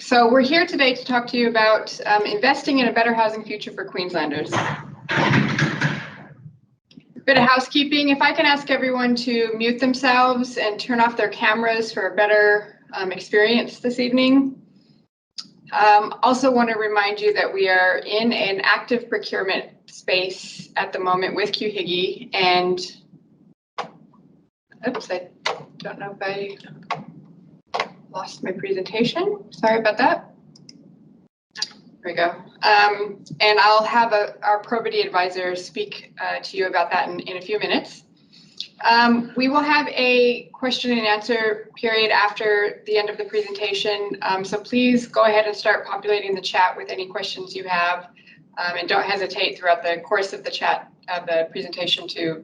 So we're here today to talk to you about investing in a better housing future for Queenslanders. A bit of housekeeping. If I can ask everyone to mute themselves and turn off their cameras for a better experience this evening. Also want to remind you that we are in an active procurement space at the moment with QHIGI, and oops, I don't know if I lost my presentation. Sorry about that. There we go. And I'll have our probity advisor speak to you about that in a few minutes. We will have a question and answer period after the end of the presentation. So please go ahead and start populating the chat with any questions you have. And don't hesitate throughout the course of the chat of the presentation to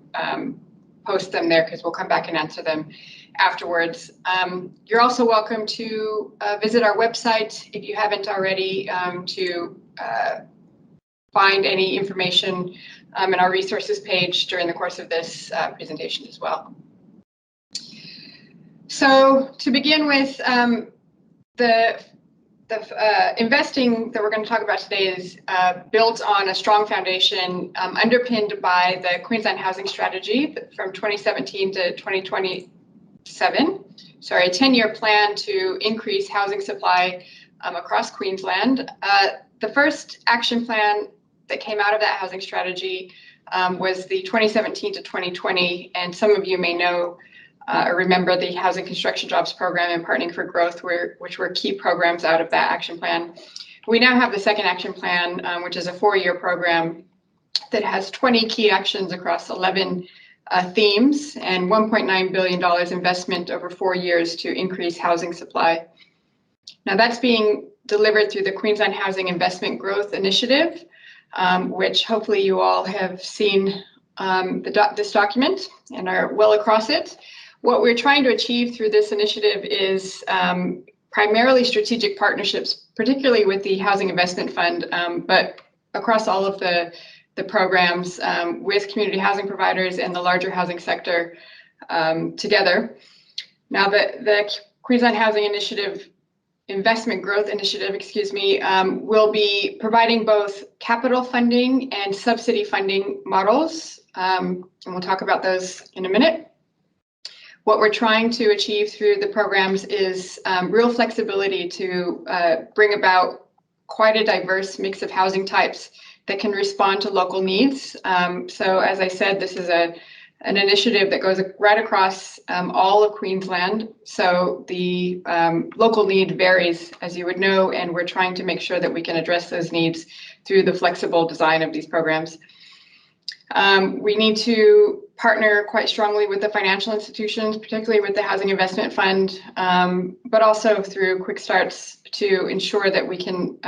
post them there, because we'll come back and answer them afterwards. You're also welcome to visit our website if you haven't already, to find any information in our resources page during the course of this presentation as well. So to begin with, the investing that we're going to talk about today is built on a strong foundation underpinned by the Queensland Housing Strategy from 2017 to 2027. Sorry, a 10-year plan to increase housing supply across Queensland. The first action plan that came out of that housing strategy was the 2017 to 2020, and some of you may know or remember the Housing Construction Jobs Program and Partnering for Growth, which were key programs out of that action plan. We now have the second action plan, which is a 4-year program that has 20 key actions across 11 themes and $1.9 billion investment over 4 years to increase housing supply. Now that's being delivered through the Queensland Housing Investment Growth Initiative, which hopefully you all have seen this document and are well across it. What we're trying to achieve through this initiative is primarily strategic partnerships, particularly with the Housing Investment Fund, but across all of the programs with community housing providers and the larger housing sector together. Now, the Queensland Housing Investment Growth Initiative, will be providing both capital funding and subsidy funding models, and we'll talk about those in a minute. What we're trying to achieve through the programs is real flexibility to bring about quite a diverse mix of housing types that can respond to local needs. So as I said, this is an initiative that goes right across all of Queensland. So the local need varies, as you would know, and we're trying to make sure that we can address those needs through the flexible design of these programs. We need to partner quite strongly with the financial institutions, particularly with the Housing Investment Fund, but also through quick starts to ensure that we can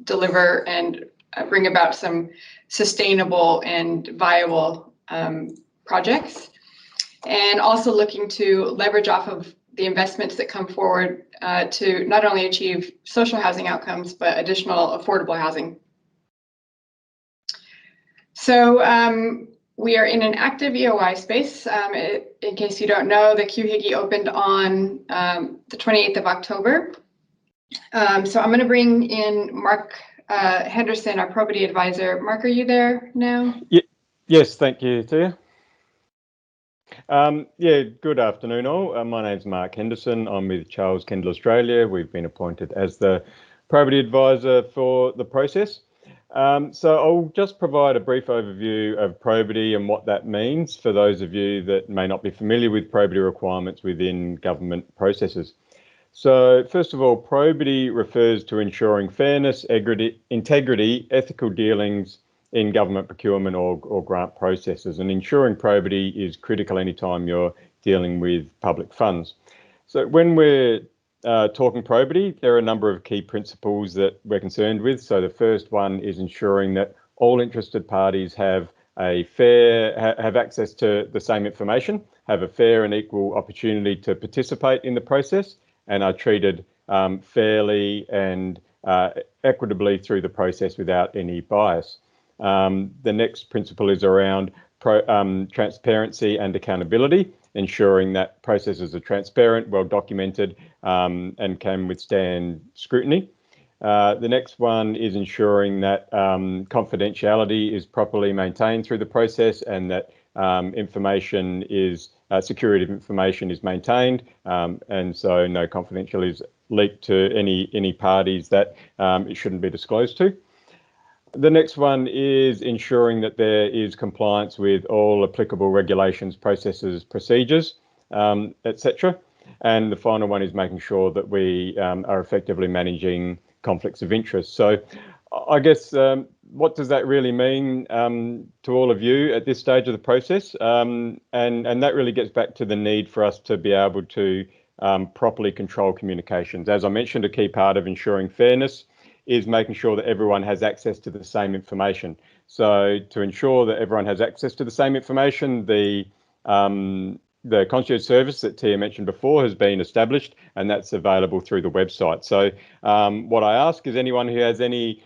deliver and bring about some sustainable and viable projects, and also looking to leverage off of the investments that come forward to not only achieve social housing outcomes, but additional affordable housing. So we are in an active EOI space. In case you don't know, the QHIGI opened on the 28th of October. So I'm going to bring in Mark Henderson, our probity advisor. Mark, are you there now? Yes, thank you, Tia. Good afternoon all. My name's Mark Henderson. I'm with Charles Kendall Australia. We've been appointed as the probity advisor for the process. So I'll just provide a brief overview of probity and what that means for those of you that may not be familiar with probity requirements within government processes. So first of all, probity refers to ensuring fairness, integrity, ethical dealings in government procurement or grant processes, and ensuring probity is critical anytime you're dealing with public funds. So when we're talking probity, there are a number of key principles that we're concerned with. So the first one is ensuring that all interested parties have access to the same information, have a fair and equal opportunity to participate in the process, and are treated fairly and equitably through the process without any bias. The next principle is around transparency and accountability. ensuring that processes are transparent, well documented, and can withstand scrutiny. The next one is ensuring that confidentiality is properly maintained through the process, and that information is security of information is maintained, and so no confidential is leaked to any parties that it shouldn't be disclosed to. The next one is ensuring that there is compliance with all applicable regulations, processes, procedures, etc. And the final one is making sure that we are effectively managing conflicts of interest. So I guess what does that really mean to all of you at this stage of the process? And that really gets back to the need for us to be able to properly control communications. As I mentioned, a key part of ensuring fairness is making sure that everyone has access to the same information. So to ensure that everyone has access to the same information, the concierge service that Tia mentioned before has been established, and that's available through the website. So what I ask is anyone who has any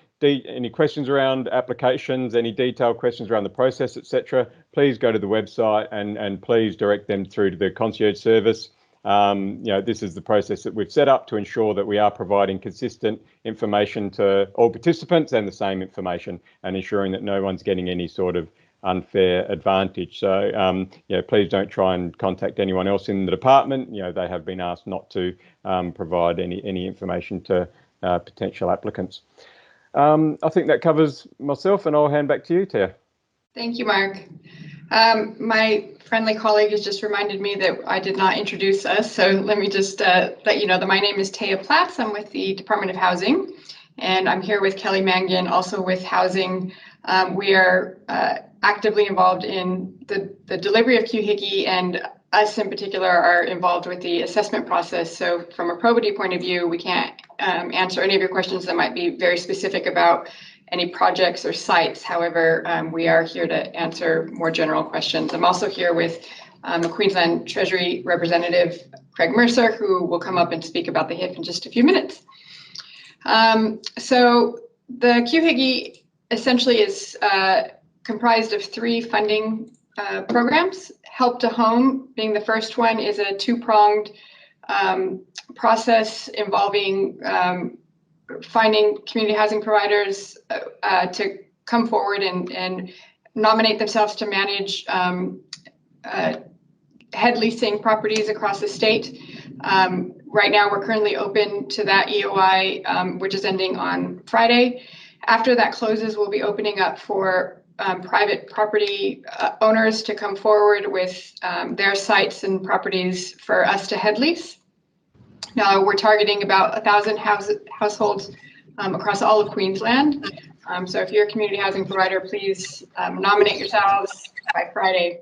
questions around applications, any detailed questions around the process, etc., please go to the website and please direct them through to the concierge service. This is the process that we've set up to ensure that we are providing consistent information to all participants and the same information, and ensuring that no one's getting any sort of unfair advantage. So please don't try and contact anyone else in the department. They have been asked not to provide any information to potential applicants. I think that covers myself, and I'll hand back to you, Tia. Thank you, Mark. My friendly colleague has just reminded me that I did not introduce us, so let me just let you know that my name is Tia Platts. I'm with the Department of Housing, and I'm here with Kelly Mangan, also with Housing. We are actively involved in the delivery of QHIGI, and us in particular are involved with the assessment process. So from a probity point of view, we can't answer any of your questions that might be very specific about any projects or sites. However, we are here to answer more general questions. I'm also here with the Queensland Treasury representative, Craig Mercer, who will come up and speak about the HIF in just a few minutes. So the QHIGI essentially is comprised of 3 funding programs. Help to Home being the first one is a 2-pronged process involving finding community housing providers to come forward and nominate themselves to manage head leasing properties across the state. Right now, we're currently open to that EOI, which is ending on Friday. After that closes, we'll be opening up for private property owners to come forward with their sites and properties for us to head lease. Now, we're targeting about 1,000 households across all of Queensland. So if you're a community housing provider, please nominate yourselves by Friday.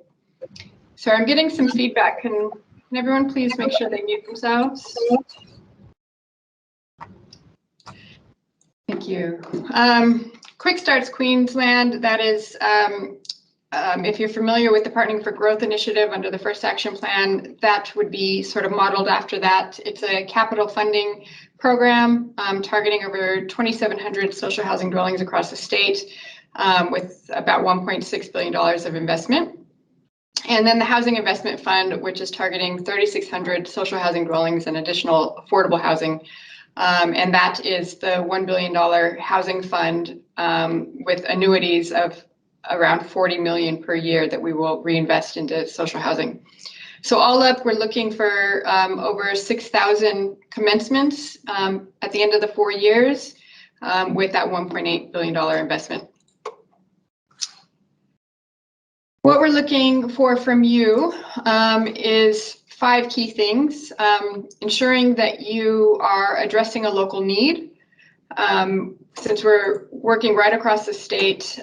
So I'm getting some feedback. Can everyone please make sure they mute themselves? Thank you. Quick Starts Queensland, that is, if you're familiar with the Partnering for Growth initiative under the First Action Plan, that would be sort of modeled after that. It's a capital funding program targeting over 2,700 social housing dwellings across the state with about $1.6 billion of investment. And then the Housing Investment Fund, which is targeting 3,600 social housing dwellings and additional affordable housing. And that is the $1 billion housing fund with annuities of around 40 million per year that we will reinvest into social housing. So all up, we're looking for over 6,000 commencements at the end of the 4 years with that $1.8 billion investment. What we're looking for from you is 5 key things. Ensuring that you are addressing a local need. Since we're working right across the state,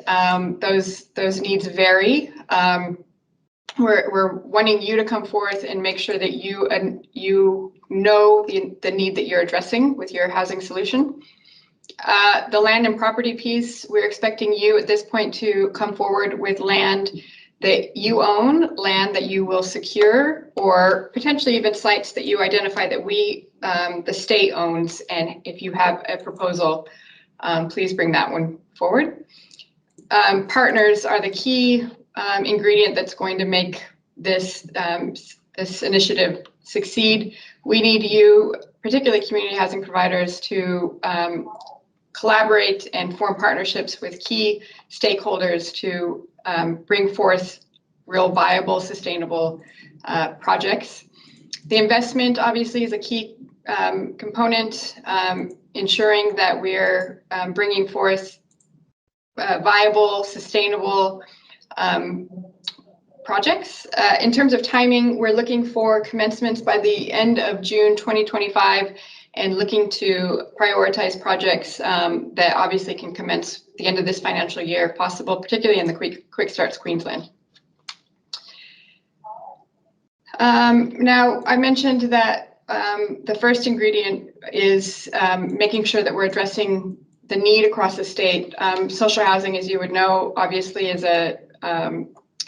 those needs vary. We're wanting you to come forth and make sure that you know the need that you're addressing with your housing solution. The land and property piece, we're expecting you at this point to come forward with land that you own, land that you will secure, or potentially even sites that you identify that the state owns. And if you have a proposal, please bring that one forward. Partners are the key ingredient that's going to make this this initiative succeed, we need you, particularly community housing providers, to collaborate and form partnerships with key stakeholders to bring forth real viable, sustainable projects. The investment obviously is a key component, ensuring that we're bringing forth viable, sustainable projects. In terms of timing, we're looking for commencements by the end of June 2025 and looking to prioritize projects that obviously can commence at the end of this financial year if possible, particularly in the Quick Starts Queensland. Now, I mentioned that the first ingredient is making sure that we're addressing the need across the state. Social housing, as you would know, obviously is a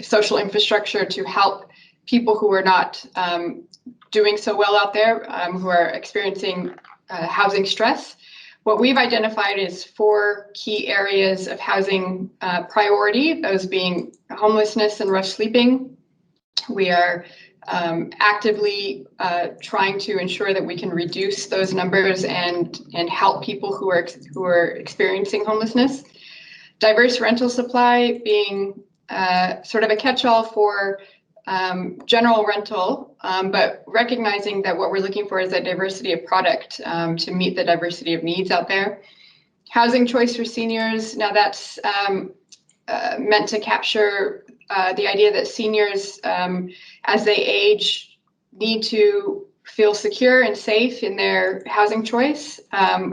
social infrastructure to help people who are not doing so well out there, who are experiencing housing stress. What we've identified is 4 key areas of housing priority, those being homelessness and rough sleeping. We are actively trying to ensure that we can reduce those numbers and help people who are experiencing homelessness. Diverse rental supply being sort of a catch-all for general rental, but recognizing that what we're looking for is a diversity of product to meet the diversity of needs out there. Housing choice for seniors. Now that's meant to capture the idea that seniors, as they age, need to feel secure and safe in their housing choice.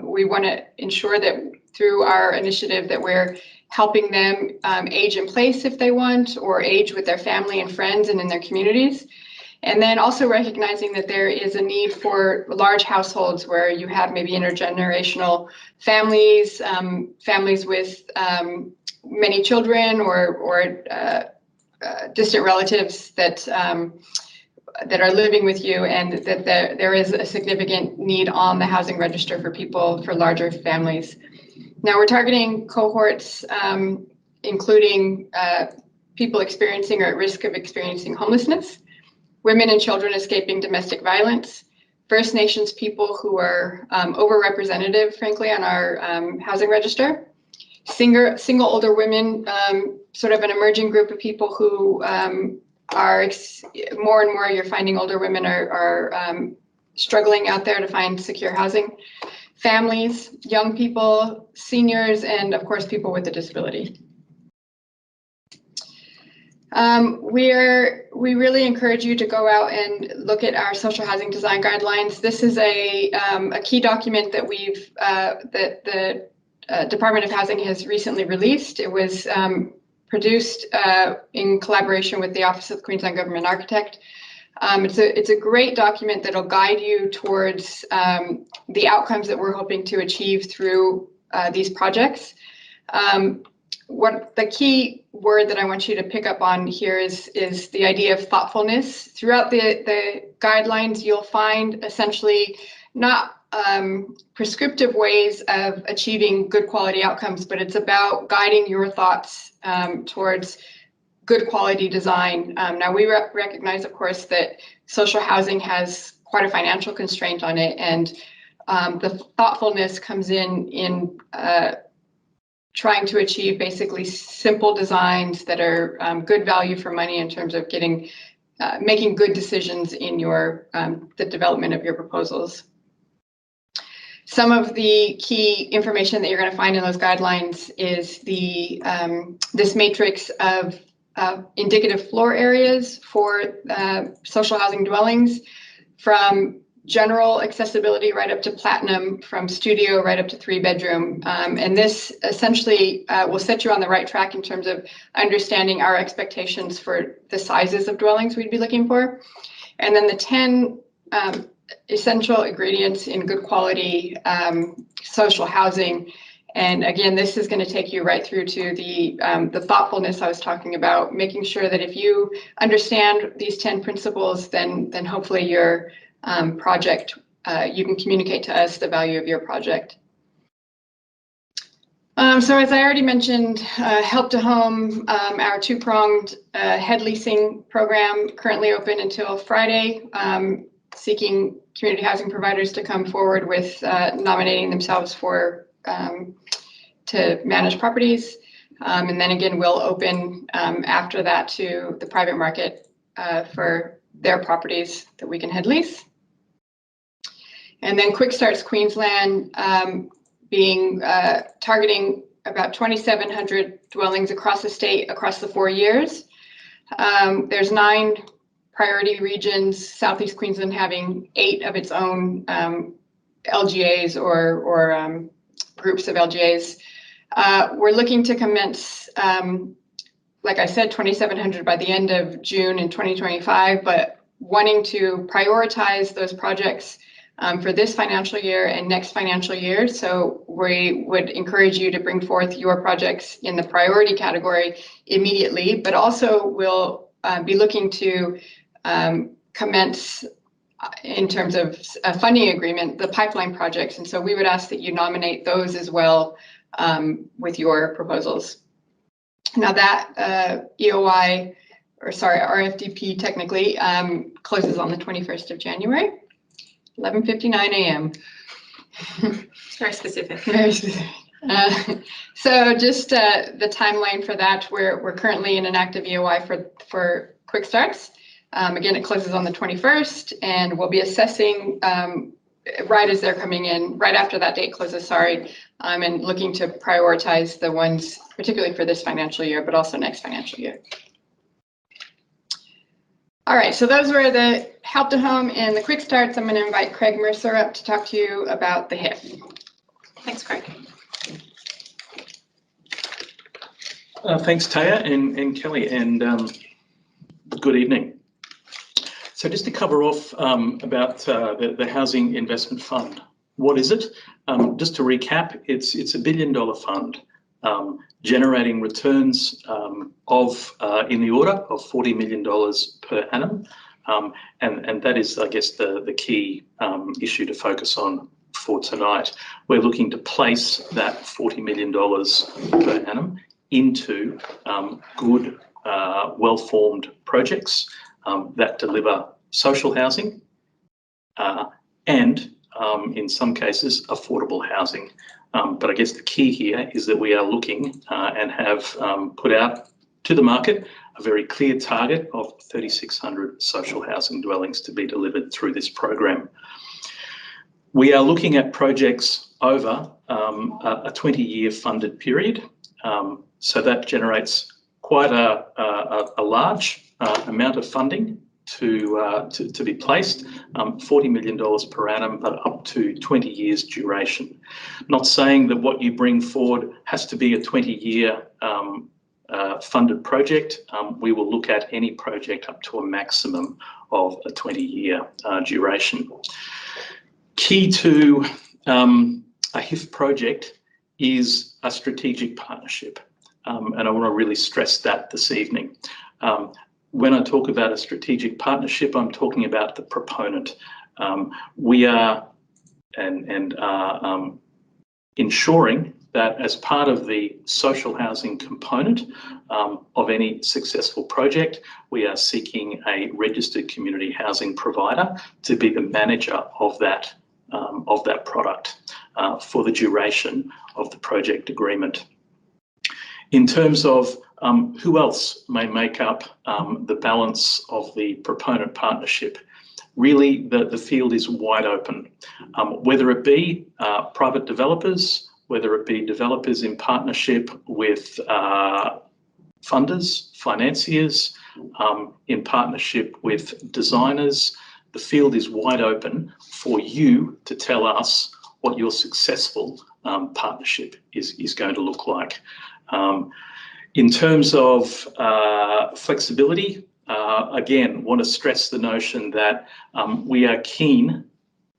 We want to ensure that through our initiative that we're helping them age in place if they want, or age with their family and friends and in their communities. And then also recognizing that there is a need for large households where you have maybe intergenerational families, families with many children or distant relatives that are living with you, and that there is a significant need on the housing register for people, for larger families. Now we're targeting cohorts including people experiencing or at risk of experiencing homelessness, women and children escaping domestic violence, First Nations people who are overrepresented, frankly, on our housing register, single older women, sort of an emerging group of people who are more and more, you're finding older women are struggling out there to find secure housing, families, young people, seniors, and of course, people with a disability. We really encourage you to go out and look at our social housing design guidelines. This is a key document that the Department of Housing has recently released. It was produced in collaboration with the Office of the Queensland Government Architect. It's a great document that'll guide you towards the outcomes that we're hoping to achieve through these projects. What the key word that I want you to pick up on here is the idea of thoughtfulness. Throughout the guidelines, you'll find essentially not prescriptive ways of achieving good quality outcomes, but it's about guiding your thoughts towards good quality design. Now we recognize, of course, that social housing has quite a financial constraint on it, and the thoughtfulness comes in trying to achieve basically simple designs that are good value for money in terms of making good decisions in the development of your proposals. Some of the key information that you're going to find in those guidelines is this matrix of indicative floor areas for social housing dwellings, from general accessibility right up to platinum, from studio right up to 3-bedroom. And this essentially will set you on the right track in terms of understanding our expectations for the sizes of dwellings we'd be looking for. And then the 10 essential ingredients in good quality social housing. And again, this is going to take you right through to the thoughtfulness I was talking about, making sure that if you understand these 10 principles, then hopefully your project, you can communicate to us the value of your project. So as I already mentioned, Help to Home, our two-pronged head leasing program, currently open until Friday, seeking community housing providers to come forward with nominating themselves for to manage properties. And then again, we'll open after that to the private market for their properties that we can head lease. And then Quick Starts Queensland, being targeting about 2,700 dwellings across the state, across the 4 years. There's 9 priority regions, Southeast Queensland having 8 of its own LGAs or groups of LGAs. We're looking to commence, like I said, 2,700 by the end of June in 2025, but wanting to prioritize those projects for this financial year and next financial year. So we would encourage you to bring forth your projects in the priority category immediately, but also we'll be looking to commence in terms of a funding agreement, the pipeline projects. And so we would ask that you nominate those as well with your proposals. Now that EOI, or sorry, RFDP technically, closes on the 21st of January. 11:59 a.m. It's very specific. Very specific. So just the timeline for that, we're currently in an active EOI for Quick Starts. Again, it closes on the 21st, and we'll be assessing right as they're coming in, right after that date closes, sorry, and looking to prioritize the ones, particularly for this financial year, but also next financial year. All right, so those were the Help to Home and the Quick Starts. I'm going to invite Craig Mercer up to talk to you about the HIF. Thanks, Craig. Thanks, Taya and Kelly, and good evening. So just to cover off about the Housing Investment Fund. What is it? Just to recap, it's a $1 billion fund generating returns in the order of $40 million per annum. And that is, I guess, the key issue to focus on for tonight. We're looking to place that $40 million per annum into good, well-formed projects that deliver social housing and, in some cases, affordable housing. But I guess the key here is that we are looking and have put out to the market a very clear target of 3,600 social housing dwellings to be delivered through this program. We are looking at projects over a 20-year funded period. So that generates quite a large amount of funding to be placed, $40 million per annum, but up to 20 years duration. Not saying that what you bring forward has to be a 20-year funded project. We will look at any project up to a maximum of a 20-year duration. Key to a HIF project is a strategic partnership. And I want to really stress that this evening. When I talk about a strategic partnership, I'm talking about the proponent. We are ensuring that as part of the social housing component of any successful project, we are seeking a registered community housing provider to be the manager of that product for the duration of the project agreement. In terms of who else may make up the balance of the proponent partnership, really the field is wide open. Whether it be private developers, whether it be developers in partnership with funders, financiers, in partnership with designers, the field is wide open for you to tell us what your successful partnership is going to look like. In terms of flexibility, again, want to stress the notion that we are keen,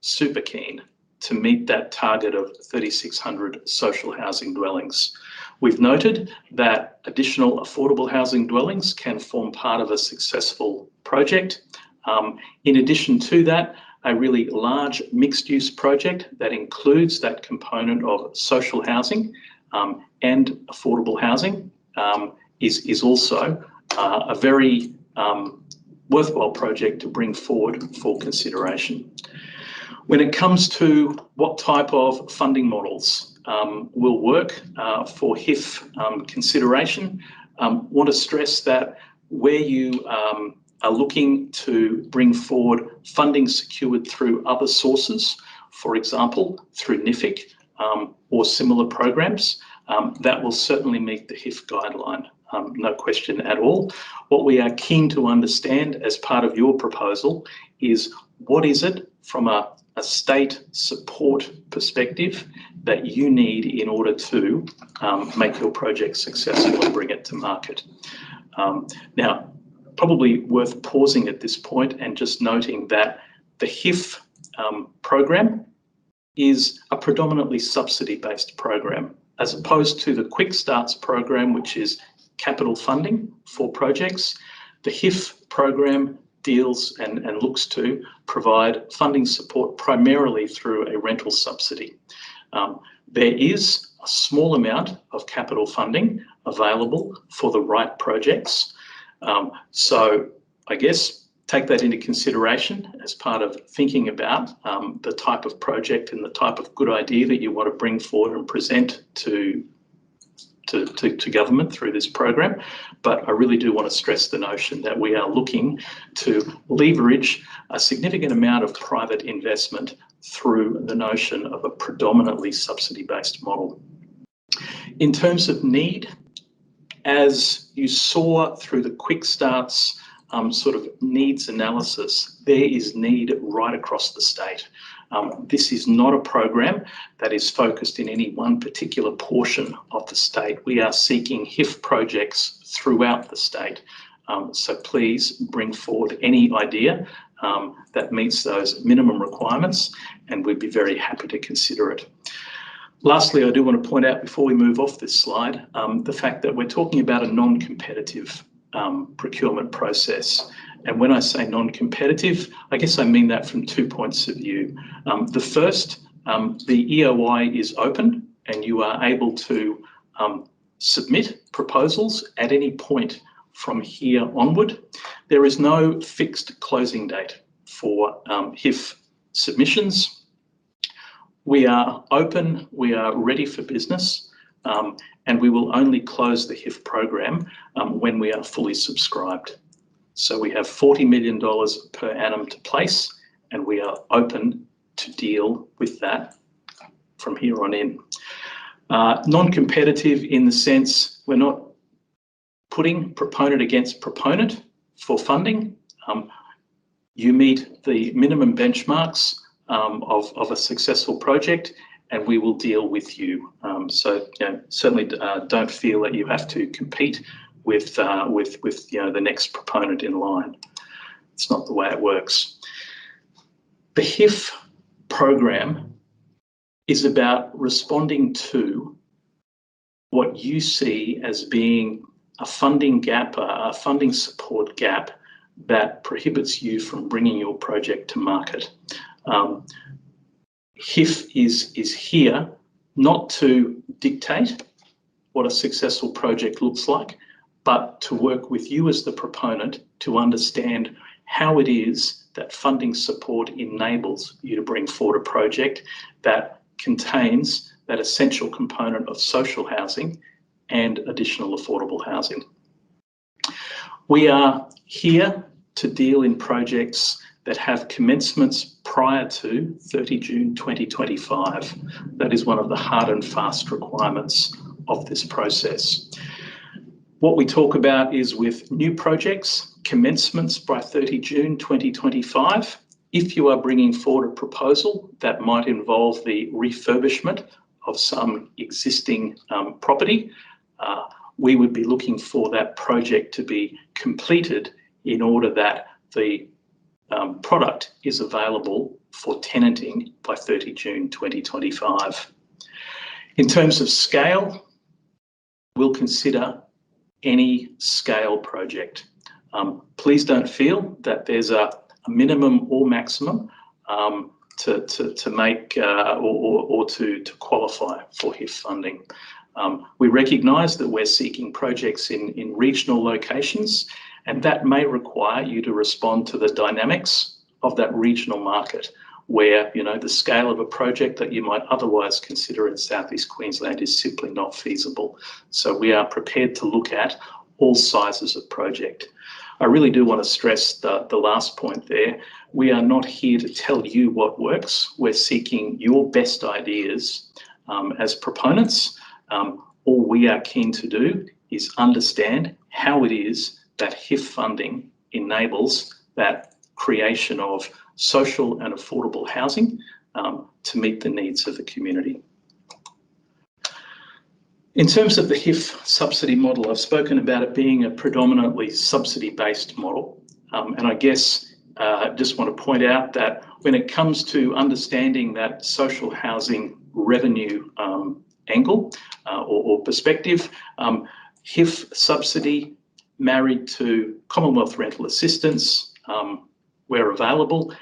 super keen, to meet that target of 3,600 social housing dwellings. We've noted that additional affordable housing dwellings can form part of a successful project. In addition to that, a really large mixed-use project that includes that component of social housing and affordable housing is also a very worthwhile project to bring forward for consideration. When it comes to what type of funding models will work for HIF consideration, want to stress that where you are looking to bring forward funding secured through other sources, for example, through NIFIC or similar programs, that will certainly meet the HIF guideline, no question at all. What we are keen to understand as part of your proposal is what is it from a state support perspective that you need in order to make your project successful and bring it to market. Now, probably worth pausing at this point and just noting that the HIF program is a predominantly subsidy-based program, as opposed to the Quick Starts program, which is capital funding for projects. The HIF program deals and looks to provide funding support primarily through a rental subsidy. There is a small amount of capital funding available for the right projects. So I guess take that into consideration as part of thinking about the type of project and the type of good idea that you want to bring forward and present to government through this program. But I really do want to stress the notion that we are looking to leverage a significant amount of private investment through the notion of a predominantly subsidy-based model. In terms of need, as you saw through the Quick Starts sort of needs analysis, there is need right across the state. This is not a program that is focused in any one particular portion of the state. We are seeking HIF projects throughout the state. So please bring forward any idea that meets those minimum requirements, and we'd be very happy to consider it. Lastly, I do want to point out before we move off this slide, the fact that we're talking about a non-competitive procurement process. And when I say non-competitive, I guess I mean that from 2 points of view. The first, the EOI is open and you are able to submit proposals at any point from here onward. There is no fixed closing date for HIF submissions. We are open, we are ready for business, and we will only close the HIF program when we are fully subscribed. So we have $40 million per annum to place, and we are open to deal with that from here on in. Non-competitive in the sense we're not putting proponent against proponent for funding. You meet the minimum benchmarks of a successful project, and we will deal with you. So certainly don't feel that you have to compete with the next proponent in line. It's not the way it works. The HIF program is about responding to what you see as being a funding gap, a funding support gap that prohibits you from bringing your project to market. HIF is here not to dictate what a successful project looks like, but to work with you as the proponent to understand how it is that funding support enables you to bring forward a project that contains that essential component of social housing and additional affordable housing. We are here to deal in projects that have commencements prior to 30 June 2025. That is one of the hard and fast requirements of this process. What we talk about is with new projects, commencements by 30 June 2025. If you are bringing forward a proposal that might involve the refurbishment of some existing property, we would be looking for that project to be completed in order that the product is available for tenanting by 30 June 2025. In terms of scale, we'll consider any scale project. Please don't feel that there's a minimum or maximum to make or to qualify for HIF funding. We recognise that we're seeking projects in regional locations, and that may require you to respond to the dynamics of that regional market, where the scale of a project that you might otherwise consider in Southeast Queensland is simply not feasible. So we are prepared to look at all sizes of project. I really do want to stress the last point there. We are not here to tell you what works. We're seeking your best ideas as proponents. All we are keen to do is understand how it is that HIF funding enables that creation of social and affordable housing to meet the needs of the community. In terms of the HIF subsidy model, I've spoken about it being a predominantly subsidy-based model. And I guess just want to point out that when it comes to understanding that social housing revenue angle or perspective, HIF subsidy married to Commonwealth rental assistance where available,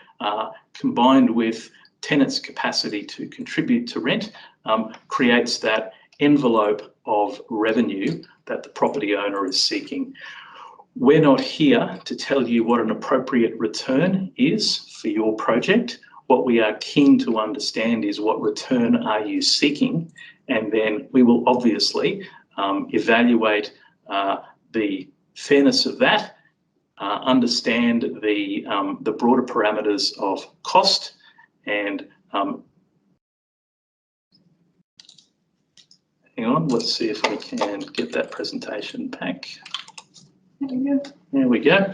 combined with tenants' capacity to contribute to rent, creates that envelope of revenue that the property owner is seeking. We're not here to tell you what an appropriate return is for your project. What we are keen to understand is what return are you seeking, and then we will obviously evaluate the fairness of that, understand the broader parameters of cost, and hang on, let's see if we can get that presentation back. There we go.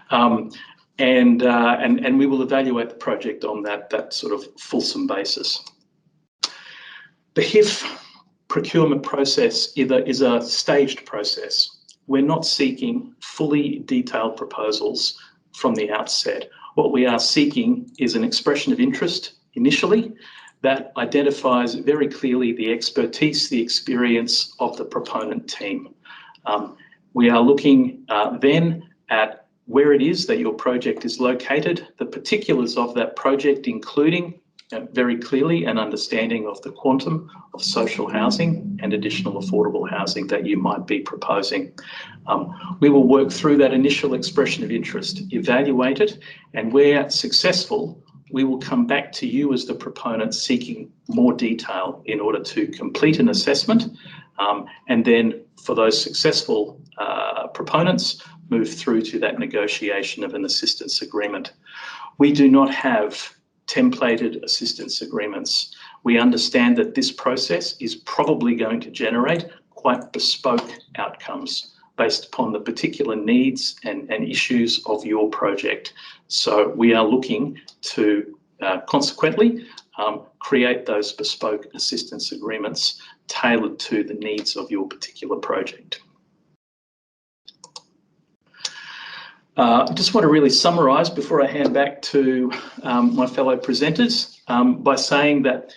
And we will evaluate the project on that sort of fulsome basis. The HIF procurement process is a staged process. We're not seeking fully detailed proposals from the outset. What we are seeking is an expression of interest initially that identifies very clearly the expertise, the experience of the proponent team. We are looking then at where it is that your project is located, the particulars of that project, including very clearly an understanding of the quantum of social housing and additional affordable housing that you might be proposing. We will work through that initial expression of interest, evaluate it, and where successful, we will come back to you as the proponent seeking more detail in order to complete an assessment, and then for those successful proponents, move through to that negotiation of an assistance agreement. We do not have templated assistance agreements. We understand that this process is probably going to generate quite bespoke outcomes based upon the particular needs and issues of your project. So we are looking to consequently create those bespoke assistance agreements tailored to the needs of your particular project. I just want to really summarise before I hand back to my fellow presenters by saying that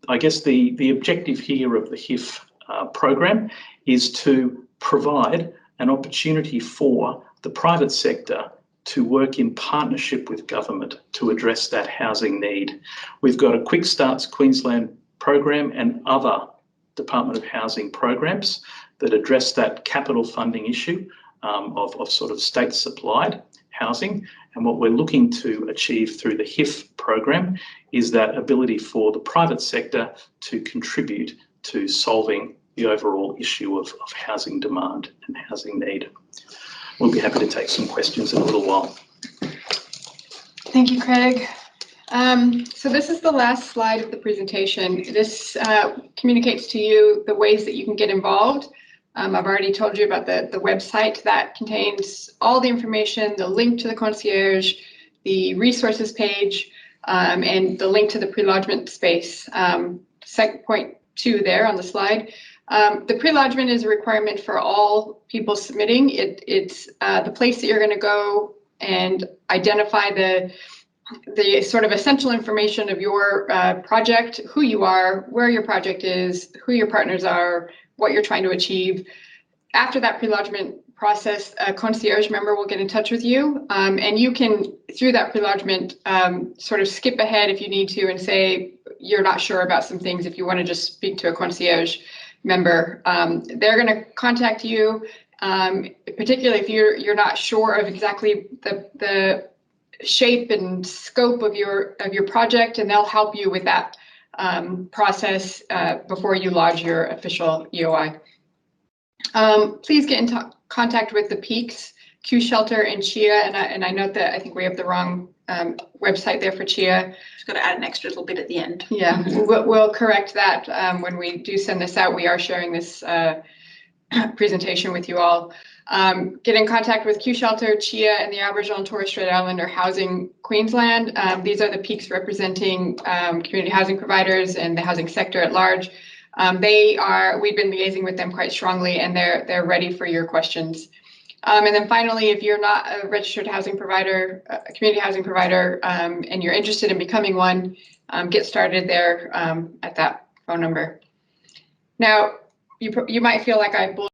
I guess the objective here of the HIF program is to provide an opportunity for the private sector to work in partnership with government to address that housing need. We've got a Quick Starts Queensland program and other Department of Housing programs that address that capital funding issue of sort of state supplied housing. And what we're looking to achieve through the HIF program is that ability for the private sector to contribute to solving the overall issue of housing demand and housing need. We'll be happy to take some questions in a little while. Thank you, Craig. So this is the last slide of the presentation. This communicates to you the ways that you can get involved. I've already told you about the website that contains all the information, the link to the concierge, the resources page, and the link to the pre-lodgement space. Second point 2 there on the slide. The pre-lodgement is a requirement for all people submitting. It's the place that you're going to go and identify the sort of essential information of your project, who you are, where your project is, who your partners are, what you're trying to achieve. After that pre-lodgement process, a concierge member will get in touch with you, and you can, through that pre-lodgement, sort of skip ahead if you need to and say you're not sure about some things. If you want to just speak to a concierge member, they're going to contact you, particularly if you're not sure of exactly the shape and scope of your project, and they'll help you with that process before you lodge your official EOI. Please get in contact with the Peaks, Q Shelter, and CHIA. And I note that I think we have the wrong website there for CHIA. Just got to add an extra little bit at the end. Yeah, we'll correct that when we do send this out. We are sharing this presentation with you all. Get in contact with Q Shelter, CHIA, and the Aboriginal and Torres Strait Islander Housing Queensland. These are the peaks representing community housing providers and the housing sector at large. We've been liaising with them quite strongly, and they're ready for your questions. And then finally, if you're not a registered housing provider, a community housing provider, and you're interested in becoming one, get started there at that phone number. Now, you might feel like I